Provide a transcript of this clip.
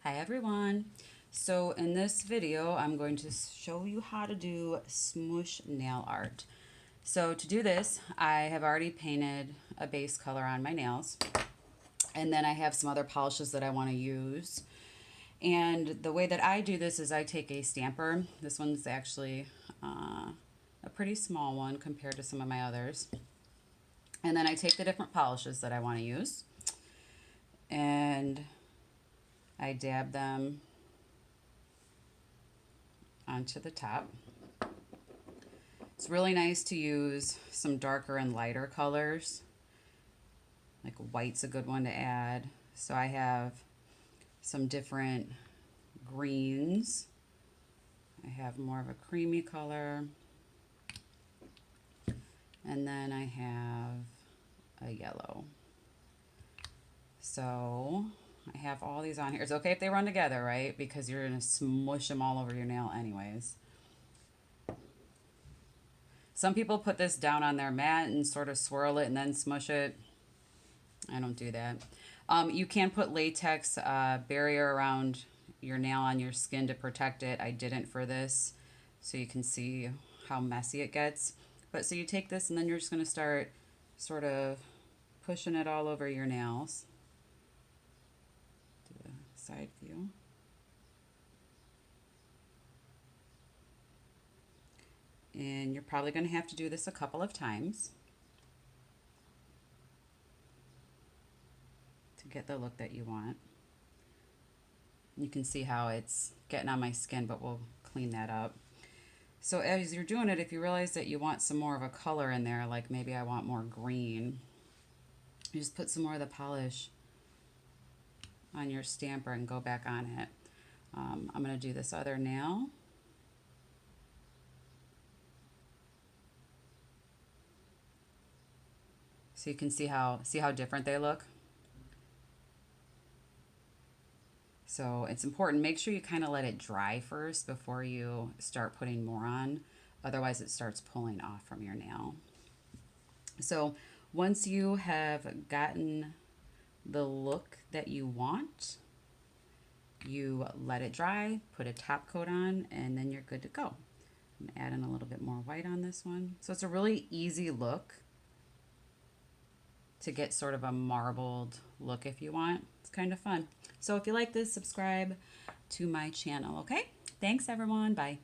Hi everyone. So in this video, I'm going to show you how to do smoosh nail art. So to do this, I have already painted a base color on my nails, and then I have some other polishes that I want to use. And the way that I do this is I take a stamper. This one's actually a pretty small one compared to some of my others. And then I take the different polishes that I want to use, and I dab them onto the top. It's really nice to use some darker and lighter colors. Like white's a good one to add. So I have some different greens. I have more of a creamy color. And then I have a yellow. So I have all these on here. It's okay if they run together, right? Because you're going to smush them all over your nail anyways. Some people put this down on their mat and sort of swirl it and then smush it. I don't do that. You can put latex barrier around your nail on your skin to protect it. I didn't for this, so you can see how messy it gets. But so you take this and then you're just going to start sort of pushing it all over your nails. Do a side view. And you're probably going to have to do this a couple of times to get the look that you want. You can see how it's getting on my skin, but we'll clean that up. So as you're doing it, if you realize that you want some more of a color in there, like maybe I want more green, you just put some more of the polish on your stamper and go back on it. I'm going to do this other nail. So you can see how different they look. So it's important, make sure you kind of let it dry first before you start putting more on. Otherwise it starts pulling off from your nail. So once you have gotten the look that you want, you let it dry, put a top coat on, and then you're good to go. I'm gonna add in a little bit more white on this one. So it's a really easy look to get sort of a marbled look if you want. It's kind of fun. So if you like this, subscribe to my channel, okay? Thanks everyone, bye.